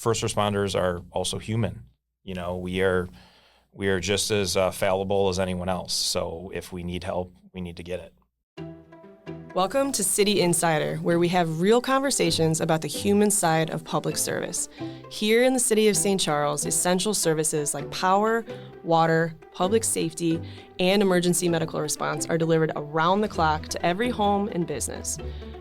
first responders are also human. We are just as fallible as anyone else. So if we need help, we need to get it. Welcome to City Insider, where we have real conversations about the human side of public service. Here in the city of St. Charles, essential services like power, water, public safety, and emergency medical response are delivered around the clock to every home and business.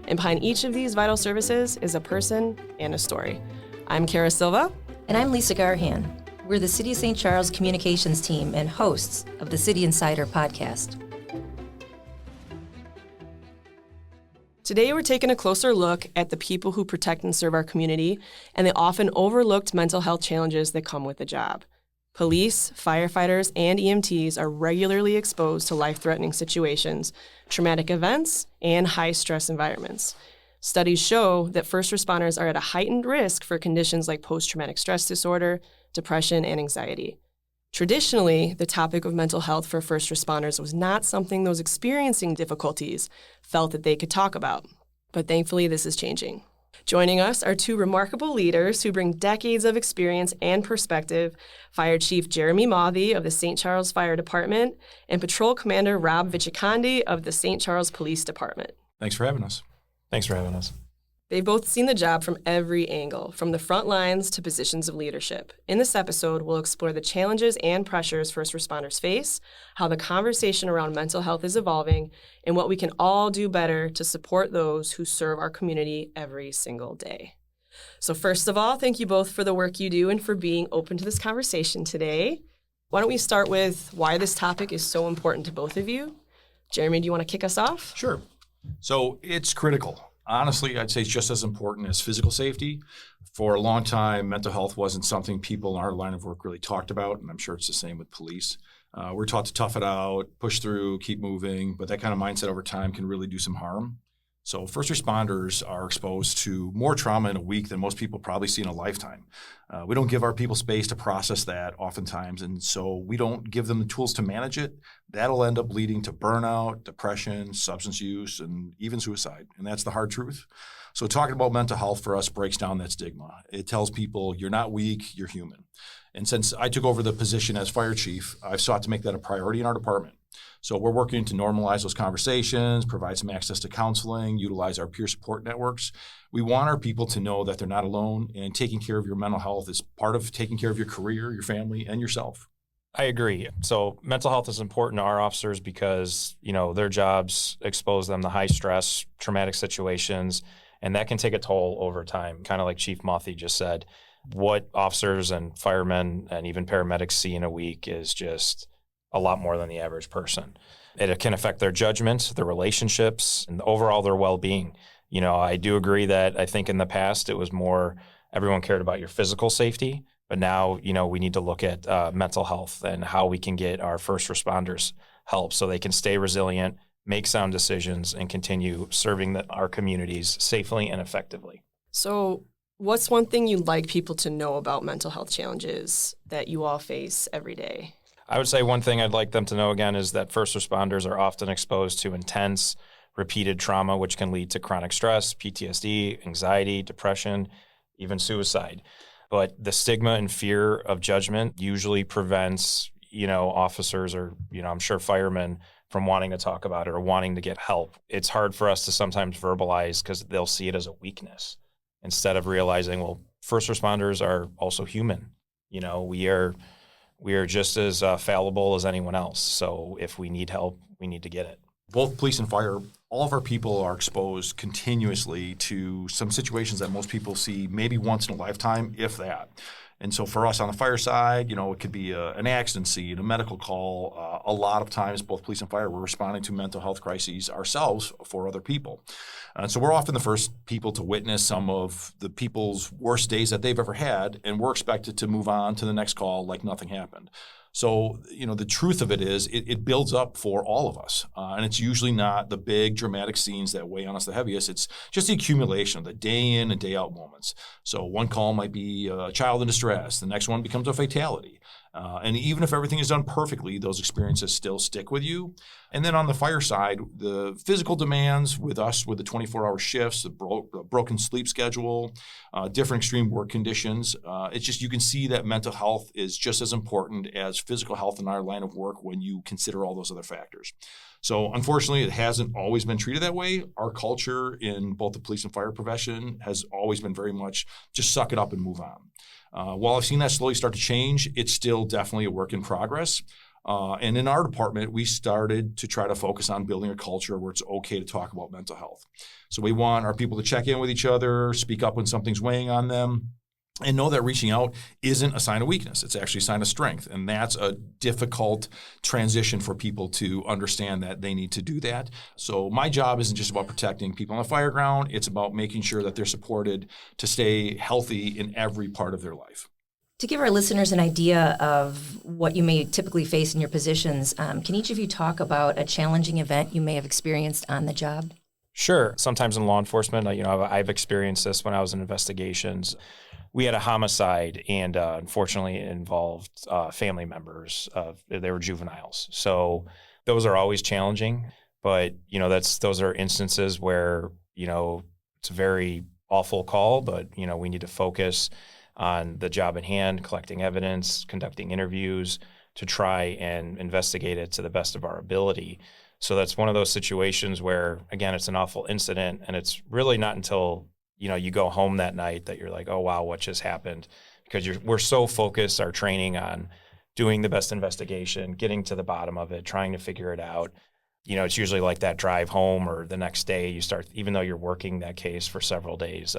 And behind each of these vital services is a person and a story. I'm Kara Silva. And I'm Lisa Garhan. We're the City of St. Charles communications team and hosts of the City Insider podcast. Today, we're taking a closer look at the people who protect and serve our community and the often overlooked mental health challenges that come with the job. Police, firefighters, and EMTs are regularly exposed to life-threatening situations, traumatic events, and high-stress environments. Studies show that first responders are at a heightened risk for conditions like post-traumatic stress disorder, depression, and anxiety. Traditionally, the topic of mental health for first responders was not something those experiencing difficulties felt that they could talk about. But thankfully, this is changing. Joining us are two remarkable leaders who bring decades of experience and perspective: Fire Chief Jeremy Mawthy of the St. Charles Fire Department and Patrol Commander Rob Vichikandi of the St. Charles Police Department. Thanks for having us. Thanks for having us. They've both seen the job from every angle, from the front lines to positions of leadership. In this episode, we'll explore the challenges and pressures first responders face, how the conversation around mental health is evolving, and what we can all do better to support those who serve our community every single day. So first of all, thank you both for the work you do and for being open to this conversation today. Why don't we start with why this topic is so important to both of you? Jeremy, do you want to kick us off? Sure. So it's critical. Honestly, I'd say it's just as important as physical safety. For a long time, mental health wasn't something people in our line of work really talked about, and I'm sure it's the same with police. We're taught to tough it out, push through, keep moving, but that kind of mindset over time can really do some harm. So first responders are exposed to more trauma in a week than most people probably see in a lifetime. We don't give our people space to process that oftentimes, and so we don't give them the tools to manage it. That'll end up leading to burnout, depression, substance use, and even suicide, and that's the hard truth. So talking about mental health for us breaks down that stigma. It tells people you're not weak, you're human. And since I took over the position as fire chief, I've sought to make that a priority in our department. So we're working to normalize those conversations, provide some access to counseling, utilize our peer support networks. We want our people to know that they're not alone, and taking care of your mental health is part of taking care of your career, your family, and yourself. I agree. So mental health is important to our officers because, their jobs expose them to high stress, traumatic situations, and that can take a toll over time, kind of like Chief Mawthy just said. What officers and firemen and even paramedics see in a week is just a lot more than the average person. It can affect their judgment, their relationships, and overall their well-being. I do agree that I think in the past it was more everyone cared about your physical safety, but now, we need to look at mental health and how we can get our first responders help so they can stay resilient, make sound decisions, and continue serving our communities safely and effectively. So what's one thing you'd like people to know about mental health challenges that you all face every day? I would say one thing I'd like them to know again is that first responders are often exposed to intense, repeated trauma, which can lead to chronic stress, PTSD, anxiety, depression, even suicide. But the stigma and fear of judgment usually prevents, officers or, I'm sure firemen from wanting to talk about it or wanting to get help. It's hard for us to sometimes verbalize because they'll see it as a weakness instead of realizing, well, first responders are also human. We are just as fallible as anyone else. So if we need help, we need to get it. Both police and fire, all of our people are exposed continuously to some situations that most people see maybe once in a lifetime, if that. And so for us on the fire side, it could be an accident scene, a medical call. A lot of times, both police and fire, we're responding to mental health crises ourselves for other people. And so we're often the first people to witness some of the people's worst days that they've ever had, and we're expected to move on to the next call like nothing happened. So, the truth of it is it builds up for all of us. And it's usually not the big dramatic scenes that weigh on us the heaviest. It's just the accumulation of the day in and day out moments. So one call might be a child in distress. The next one becomes a fatality. And even if everything is done perfectly, those experiences still stick with you. And then on the fire side, the physical demands with us, with the 24-hour shifts, the broken sleep schedule, different extreme work conditions, it's just you can see that mental health is just as important as physical health in our line of work when you consider all those other factors. So unfortunately, it hasn't always been treated that way. Our culture in both the police and fire profession has always been very much just suck it up and move on. While I've seen that slowly start to change, it's still definitely a work in progress. And in our department, we started to try to focus on building a culture where it's okay to talk about mental health. So we want our people to check in with each other, speak up when something's weighing on them, and know that reaching out isn't a sign of weakness. It's actually a sign of strength. And that's a difficult transition for people to understand that they need to do that. So my job isn't just about protecting people on the fire ground. It's about making sure that they're supported to stay healthy in every part of their life. To give our listeners an idea of what you may typically face in your positions, can each of you talk about a challenging event you may have experienced on the job? Sure. Sometimes in law enforcement, I've experienced this when I was in investigations. We had a homicide, and unfortunately, it involved family members. They were juveniles, so those are always challenging. But those are instances where it's a very awful call, but we need to focus on the job at hand, collecting evidence, conducting interviews to try and investigate it to the best of our ability. So that's one of those situations where, again, it's an awful incident, and it's really not until you go home that night that you're like, oh, wow, what just happened? Because we're so focused, our training on doing the best investigation, getting to the bottom of it, trying to figure it out. It's usually like that drive home or the next day you start, even though you're working that case for several days,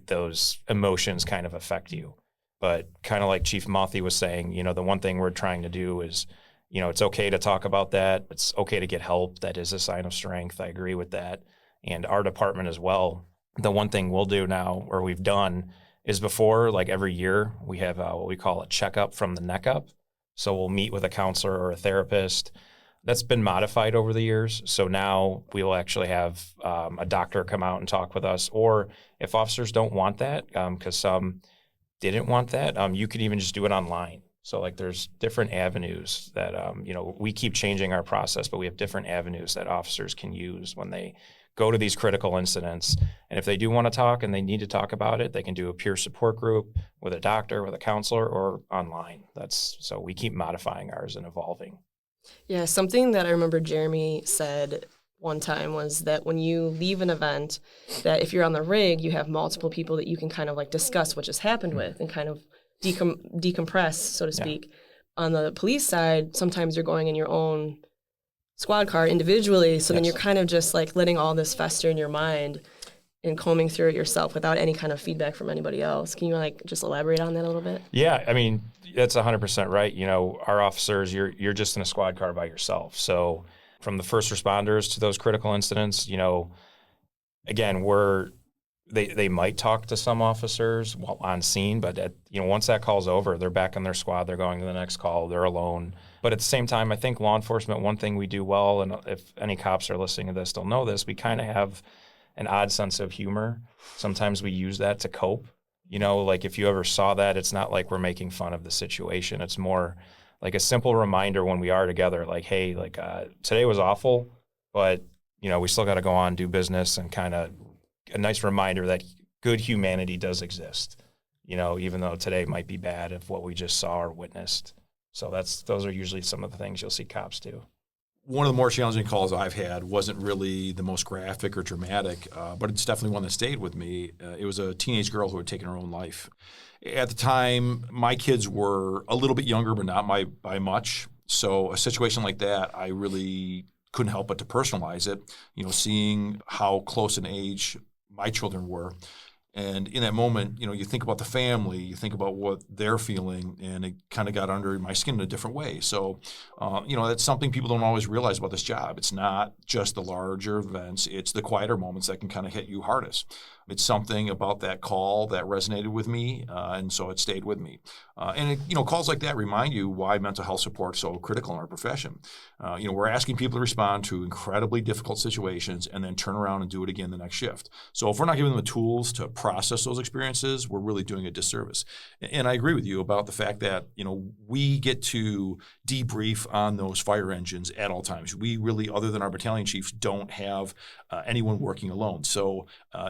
those emotions kind of affect you. But kind of like Chief Mothy was saying, the one thing we're trying to do is, it's okay to talk about that. It's okay to get help. That is a sign of strength. I agree with that. And our department as well. The one thing we'll do now, or we've done, is before, like every year, we have what we call a checkup from the neck up. So we'll meet with a counselor or a therapist. That's been modified over the years. So now we will actually have a doctor come out and talk with us. Or if officers don't want that, because some didn't want that, you could even just do it online. So like there's different avenues that, we keep changing our process, but we have different avenues that officers can use when they go to these critical incidents. And if they do want to talk and they need to talk about it, they can do a peer support group with a doctor, with a counselor, or online. So we keep modifying ours and evolving. Yeah, something that I remember Jeremy said one time was that when you leave an event, that if you're on the rig, you have multiple people that you can kind of like discuss what just happened with and kind of decompress, so to speak. Yeah. On the police side, sometimes you're going in your own squad car individually, so then you're kind of just like letting all this fester in your mind and combing through it yourself without any kind of feedback from anybody else. Can you just elaborate on that a little bit? Yeah, I mean, that's 100% right. Our officers, you're just in a squad car by yourself. So from the first responders to those critical incidents, again, they might talk to some officers while on scene, but once that call's over, they're back in their squad, they're going to the next call, they're alone. But at the same time, I think law enforcement, one thing we do well, and if any cops are listening to this, they'll know this, we kind of have an odd sense of humor. Sometimes we use that to cope. Like if you ever saw that, it's not like we're making fun of the situation. It's more like a simple reminder when we are together, like, hey, today was awful, but, we still got to go on, do business, and kind of a nice reminder that good humanity does exist, even though today might be bad of what we just saw or witnessed. So those are usually some of the things you'll see cops do. One of the more challenging calls I've had wasn't really the most graphic or dramatic, but it's definitely one that stayed with me. It was a teenage girl who had taken her own life. At the time, my kids were a little bit younger, but not by much. So a situation like that, I really couldn't help but to personalize it, seeing how close in age my children were. And in that moment, you think about the family, you think about what they're feeling, and it kind of got under my skin in a different way. So, that's something people don't always realize about this job. It's not just the larger events, it's the quieter moments that can kind of hit you hardest. It's something about that call that resonated with me, and so it stayed with me. Calls like that remind you why mental health support is so critical in our profession. We're asking people to respond to incredibly difficult situations and then turn around and do it again the next shift. So if we're not giving them the tools to process those experiences, we're really doing a disservice. And I agree with you about the fact that, we get to debrief on those fire engines at all times. We really, other than our battalion chiefs, don't have anyone working alone. So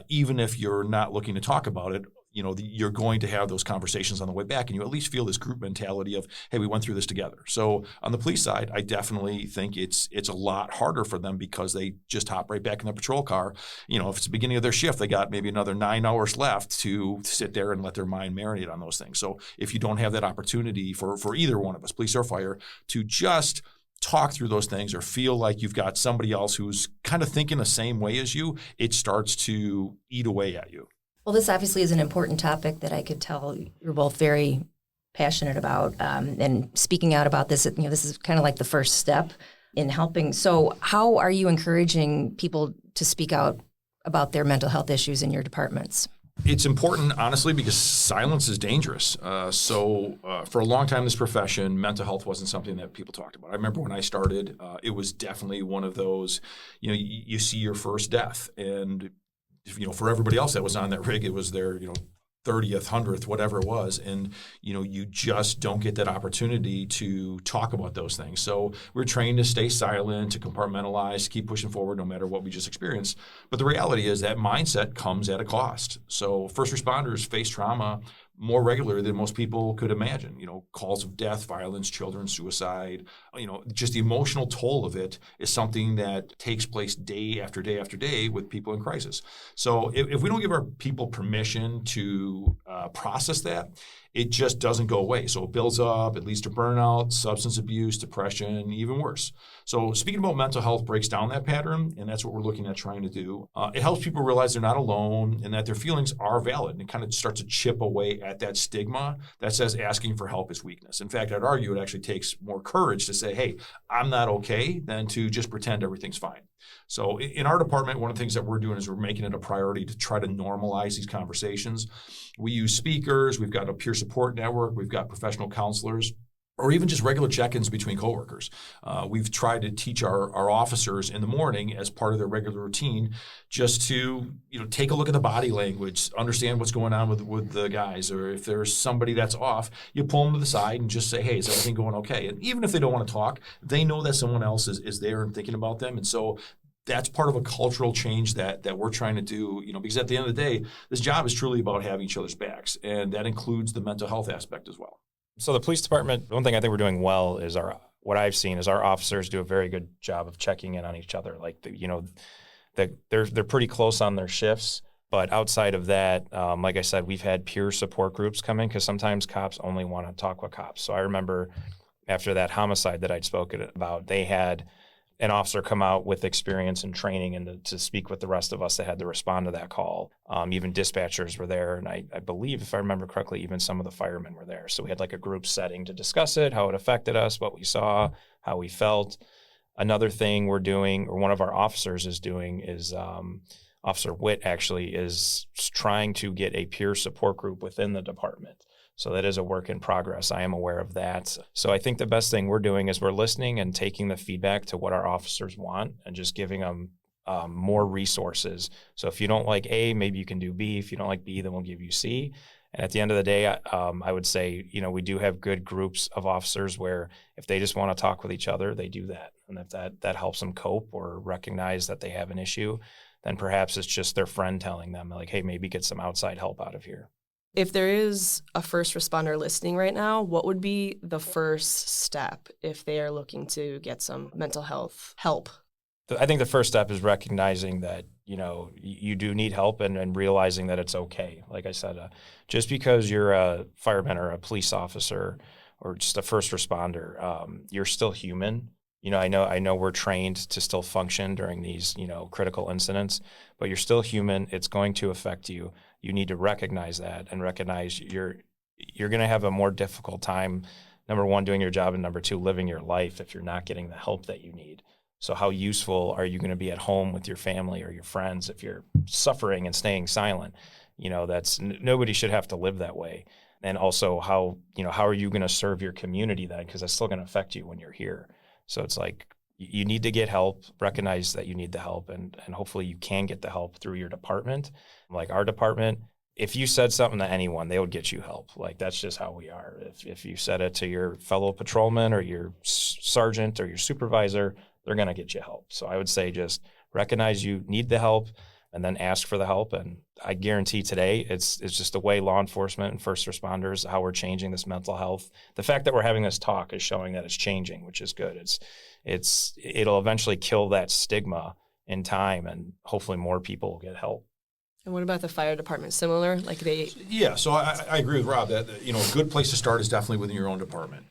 even if you're not looking to talk about it, you're going to have those conversations on the way back, and you at least feel this group mentality of, hey, we went through this together. So on the police side, I definitely think it's a lot harder for them because they just hop right back in their patrol car. If it's the beginning of their shift, they got maybe another 9 hours left to sit there and let their mind marinate on those things. So if you don't have that opportunity for either one of us, police or fire, to just talk through those things or feel like you've got somebody else who's kind of thinking the same way as you, it starts to eat away at you. Well, this obviously is an important topic that I could tell you're both very passionate about. And speaking out about this, this is kind of like the first step in helping. So how are you encouraging people to speak out about their mental health issues in your departments? It's important, honestly, because silence is dangerous. So for a long time in this profession, mental health wasn't something that people talked about. I remember when I started, it was definitely one of those, you see your first death, and for everybody else that was on that rig, it was their, 30th, 100th, whatever it was. And, you just don't get that opportunity to talk about those things. So we're trained to stay silent, to compartmentalize, to keep pushing forward no matter what we just experienced. But the reality is that mindset comes at a cost. So first responders face trauma more regularly than most people could imagine. Calls of death, violence, children, suicide, just the emotional toll of it is something that takes place day after day after day with people in crisis. So if we don't give our people permission to process that, it just doesn't go away. So it builds up, it leads to burnout, substance abuse, depression, even worse. So speaking about mental health breaks down that pattern, and that's what we're looking at trying to do. It helps people realize they're not alone and that their feelings are valid, and it kind of starts to chip away at that stigma that says asking for help is weakness. In fact, I'd argue it actually takes more courage to say, hey, I'm not okay, than to just pretend everything's fine. So in our department, one of the things that we're doing is we're making it a priority to try to normalize these conversations. We use speakers, we've got a peer support network, we've got professional counselors, or even just regular check-ins between coworkers. We've tried to teach our officers in the morning as part of their regular routine just to take a look at the body language, understand what's going on with the guys, or if there's somebody that's off, you pull them to the side and just say, hey, is everything going okay? And even if they don't want to talk, they know that someone else is there and thinking about them. And so that's part of a cultural change that we're trying to do, because at the end of the day, this job is truly about having each other's backs, and that includes the mental health aspect as well. So the police department, one thing I think we're doing well is what I've seen is our officers do a very good job of checking in on each other. Like, they're pretty close on their shifts. But outside of that, like I said, we've had peer support groups come in because sometimes cops only want to talk with cops. So I remember after that homicide that I'd spoken about, they had an officer come out with experience and training and to speak with the rest of us that had to respond to that call. Even dispatchers were there. And I believe, if I remember correctly, even some of the firemen were there. So we had like a group setting to discuss it, how it affected us, what we saw, how we felt. Another thing we're doing, or one of our officers is doing, is Officer Witt actually is trying to get a peer support group within the department. So that is a work in progress. I am aware of that. So I think the best thing we're doing is we're listening and taking the feedback to what our officers want and just giving them more resources. So if you don't like A, maybe you can do B. If you don't like B, then we'll give you C. And at the end of the day, I would say, we do have good groups of officers where if they just want to talk with each other, they do that. And if that helps them cope or recognize that they have an issue, then perhaps it's just their friend telling them, like, hey, maybe get some outside help out of here. If there is a first responder listening right now, what would be the first step if they are looking to get some mental health help? I think the first step is recognizing that, you do need help and realizing that it's okay. Like I said, just because you're a fireman or a police officer or just a first responder, you're still human. I know we're trained to still function during these, critical incidents, but you're still human. It's going to affect you. You need to recognize that and recognize you're going to have a more difficult time, number one, doing your job, and number two, living your life if you're not getting the help that you need. So how useful are you going to be at home with your family or your friends if you're suffering and staying silent? Nobody should have to live that way. And also how are you going to serve your community then? Because that's still going to affect you when you're here. So it's like you need to get help, recognize that you need the help, and hopefully you can get the help through your department. Like our department, if you said something to anyone, they would get you help. Like that's just how we are. If you said it to your fellow patrolman or your sergeant or your supervisor, they're going to get you help. So I would say just recognize you need the help and then ask for the help. And I guarantee today it's just the way law enforcement and first responders, how we're changing this mental health. The fact that we're having this talk is showing that it's changing, which is good. It'll eventually kill that stigma in time, and hopefully more people will get help. And what about the fire department? Similar? Yeah, so I agree with Rob that a good place to start is definitely within your own department.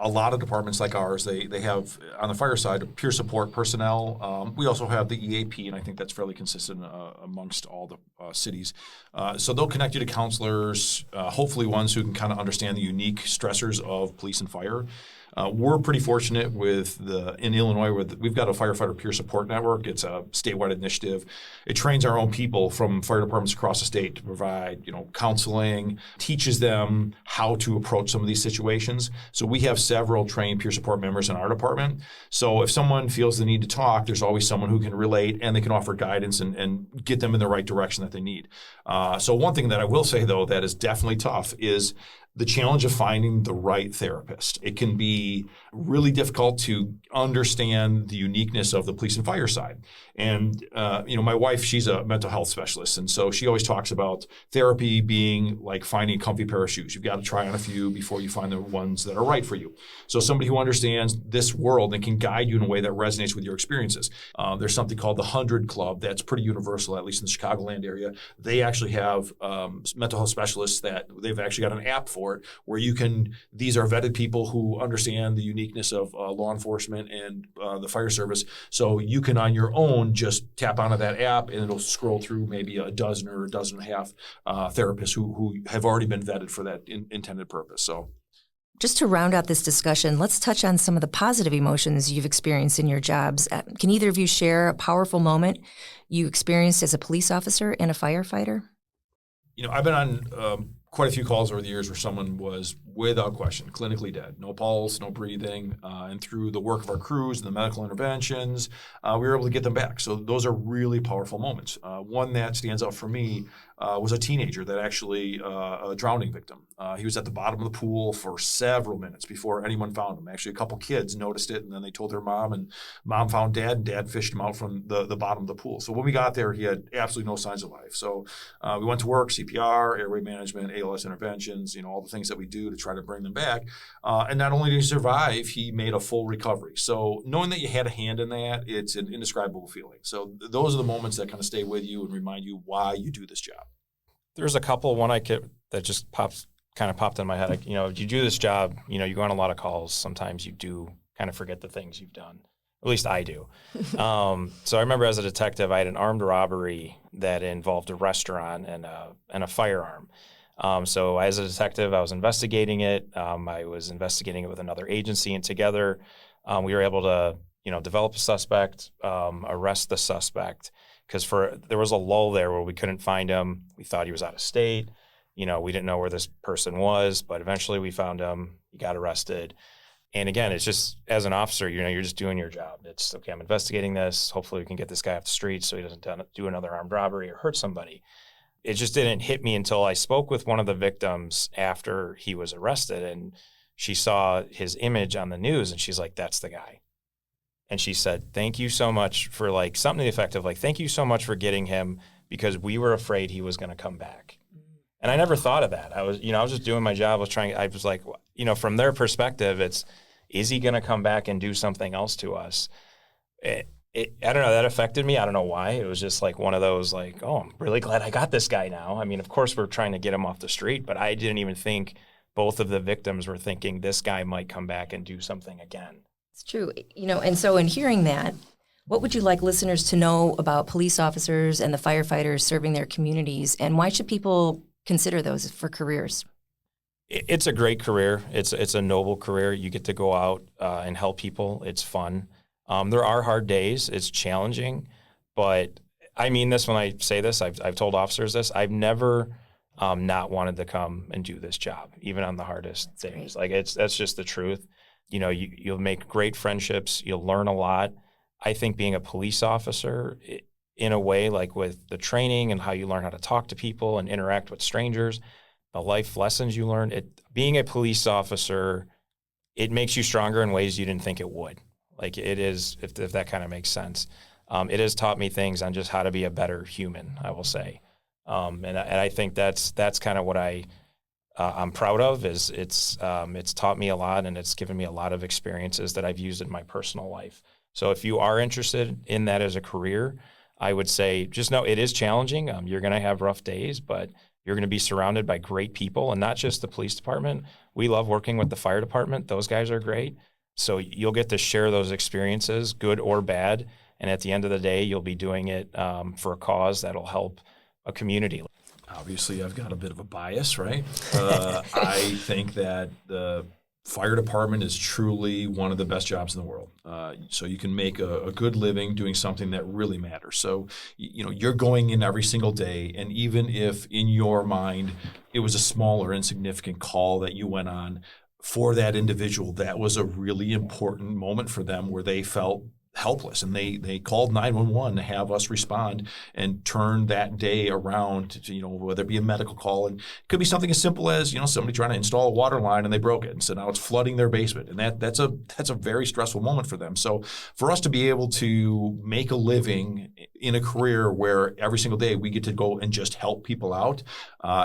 A lot of departments like ours, they have on the fire side peer support personnel. We also have the EAP, and I think that's fairly consistent amongst all the cities. So they'll connect you to counselors, hopefully ones who can kind of understand the unique stressors of police and fire. We're pretty fortunate in Illinois we've got a firefighter peer support network. It's a statewide initiative. It trains our own people from fire departments across the state to provide, counseling, teaches them how to approach some of these situations. So we have several trained peer support members in our department. So if someone feels the need to talk, there's always someone who can relate and they can offer guidance and get them in the right direction that they need. So one thing that I will say, though, that is definitely tough is the challenge of finding the right therapist. It can be really difficult to understand the uniqueness of the police and fire side. And, my wife, she's a mental health specialist. And so she always talks about therapy being like finding a comfy pair of shoes. You've got to try on a few before you find the ones that are right for you. So somebody who understands this world and can guide you in a way that resonates with your experiences. There's something called the 100 Club that's pretty universal, at least in the Chicagoland area. They actually have mental health specialists that they've actually got an app for it where these are vetted people who understand the uniqueness of law enforcement and the fire service. So you can on your own just tap onto that app and it'll scroll through maybe a dozen or a dozen and a half therapists who have already been vetted for that intended purpose. So, just to round out this discussion, let's touch on some of the positive emotions you've experienced in your jobs. Can either of you share a powerful moment you experienced as a police officer and a firefighter? I've been on quite a few calls over the years where someone was, without question, clinically dead. No pulse, no breathing. And through the work of our crews and the medical interventions, we were able to get them back. So those are really powerful moments. One that stands out for me was a teenager that actually, a drowning victim. He was at the bottom of the pool for several minutes before anyone found him. Actually, a couple kids noticed it, and then they told their mom, and mom found dad, and dad fished him out from the bottom of the pool. So when we got there, he had absolutely no signs of life. So we went to work, CPR, airway management, ALS interventions, all the things that we do to try to bring them back. And not only did he survive, he made a full recovery. So knowing that you had a hand in that, it's an indescribable feeling. So those are the moments that kind of stay with you and remind you why you do this job. There's a couple. One that just popped in my head. If you do this job, you go on a lot of calls. Sometimes you do kind of forget the things you've done. At least I do. So I remember as a detective, I had an armed robbery that involved a restaurant and a firearm. So as a detective, I was investigating it. I was investigating it with another agency, and together we were able to, develop a suspect, arrest the suspect, because there was a lull there where we couldn't find him. We thought he was out of state. We didn't know where this person was, but eventually we found him. He got arrested. And again, it's just, as an officer, you're just doing your job. It's, okay, I'm investigating this. Hopefully we can get this guy off the street so he doesn't do another armed robbery or hurt somebody. It just didn't hit me until I spoke with one of the victims after he was arrested, and she saw his image on the news, and she's like, that's the guy. And she said, thank you so much for something to the effect of thank you so much for getting him, because we were afraid he was going to come back. And I never thought of that. I was just doing my job. I was like, from their perspective, is he going to come back and do something else to us? I don't know, that affected me. I don't know why. It was just one of those oh, I'm really glad I got this guy now. I mean, of course we're trying to get him off the street, but I didn't even think both of the victims were thinking this guy might come back and do something again. It's true. And so in hearing that, what would you like listeners to know about police officers and the firefighters serving their communities, and why should people consider those for careers? It's a great career. It's a noble career. You get to go out and help people. It's fun. There are hard days. It's challenging, but I mean this when I say this. I've told officers this. I've never not wanted to come and do this job, even on the hardest days. Like that's just the truth. You know, you'll make great friendships. You'll learn a lot. I think being a police officer, in a way, like with the training and how you learn how to talk to people and interact with strangers, the life lessons you learn, being a police officer, it makes you stronger in ways you didn't think it would. Like it is, if that kind of makes sense. It has taught me things on just how to be a better human, I will say. And I think that's kind of what I'm proud of. Is it's taught me a lot, and it's given me a lot of experiences that I've used in my personal life. So if you are interested in that as a career, I would say just know it is challenging. You're going to have rough days, but you're going to be surrounded by great people, and not just the police department. We love working with the fire department. Those guys are great. So you'll get to share those experiences, good or bad. And at the end of the day, you'll be doing it for a cause that'll help a community. Obviously, I've got a bit of a bias, right? I think that the fire department is truly one of the best jobs in the world. So you can make a good living doing something that really matters. So, you know, you're going in every single day, and even if in your mind it was a small or insignificant call that you went on, for that individual, that was a really important moment for them where they felt helpless, and they called 911 to have us respond and turn that day around to, you know, whether it be a medical call, and it could be something as simple as, you know, somebody trying to install a water line and they broke it, and so now it's flooding their basement, and that's a very stressful moment for them. So for us to be able to make a living in a career where every single day we get to go and just help people out,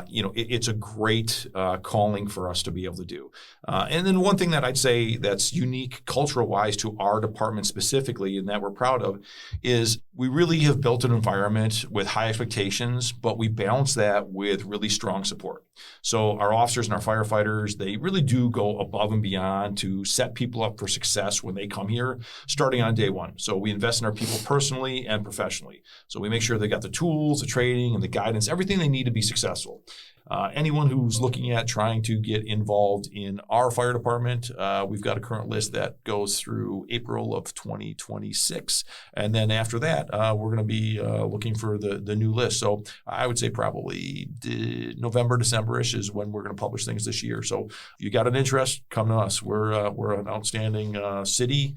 you know, it's a great calling for us to be able to do. And then one thing that I'd say that's unique cultural wise to our department specifically, and that we're proud of, is we really have built an environment with high expectations, but we balance that with really strong support. So our officers and our firefighters, they really do go above and beyond to set people up for success when they come here, starting on day one. So we invest in our people personally and professionally. So we make sure they got the tools, the training, and the guidance, everything they need to be successful. Anyone who's looking at trying to get involved in our fire department, we've got a current list that goes through April of 2026. And then after that, we're going to be looking for the new list. So I would say probably November, December-ish is when we're going to publish things this year. So if you got an interest, come to us. We're an outstanding city.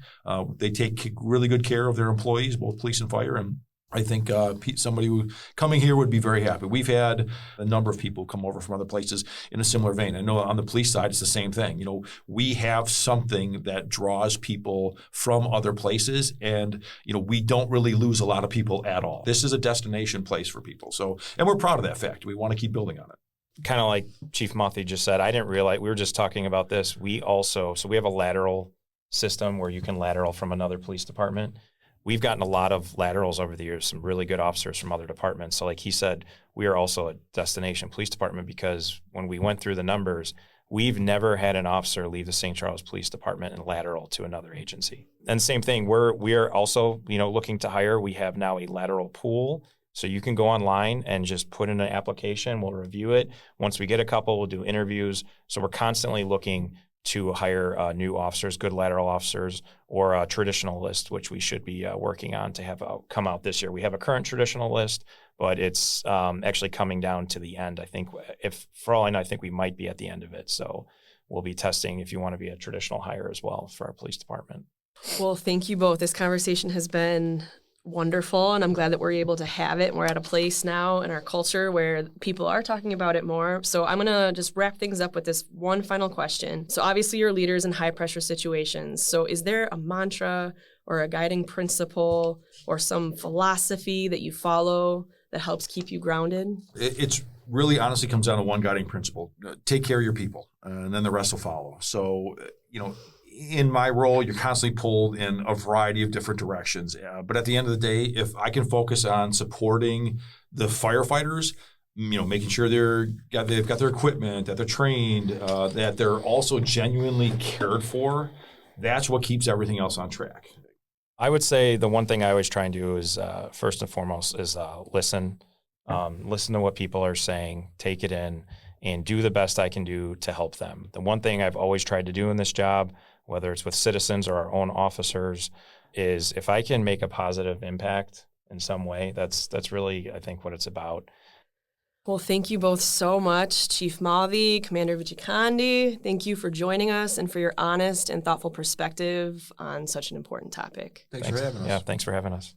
They take really good care of their employees, both police and fire, and I think somebody who coming here would be very happy. We've had a number of people come over from other places in a similar vein. I know on the police side, it's the same thing. You know, we have something that draws people from other places, and you know, we don't really lose a lot of people at all. This is a destination place for people. So, and we're proud of that fact. We want to keep building on it. Kind of like Chief Mothy just said, I didn't realize, we were just talking about this. We have a lateral system where you can lateral from another police department. We've gotten a lot of laterals over the years, some really good officers from other departments. So like he said, we are also a destination police department because when we went through the numbers, we've never had an officer leave the St. Charles Police Department and lateral to another agency. And same thing, we are also, you know, looking to hire. We have now a lateral pool. So you can go online and just put in an application. We'll review it. Once we get a couple, we'll do interviews. So we're constantly looking to hire new officers, good lateral officers, or a traditional list, which we should be working on to have come out this year. We have a current traditional list, but it's actually coming down to the end. I think, for all I know, I think we might be at the end of it. So we'll be testing if you want to be a traditional hire as well for our police department. Well, thank you both. This conversation has been wonderful, and I'm glad that we're able to have it. And we're at a place now in our culture where people are talking about it more. So I'm going to just wrap things up with this one final question. So obviously you're leaders in high pressure situations. So is there a mantra or a guiding principle or some philosophy that you follow that helps keep you grounded? It's really honestly comes down to one guiding principle. Take care of your people, and then the rest will follow. So, you know, in my role, you're constantly pulled in a variety of different directions. But at the end of the day, if I can focus on supporting the firefighters, you know, making sure they've got their equipment, that they're trained, that they're also genuinely cared for, that's what keeps everything else on track. I would say the one thing I always try and do is, first and foremost, is listen. Listen to what people are saying, take it in, and do the best I can do to help them. The one thing I've always tried to do in this job, whether it's with citizens or our own officers, is if I can make a positive impact in some way, that's really, I think, what it's about. Well, thank you both so much, Chief Mavi, Commander Vichikandi. Thank you for joining us and for your honest and thoughtful perspective on such an important topic. Thanks for having us. Yeah, thanks for having us.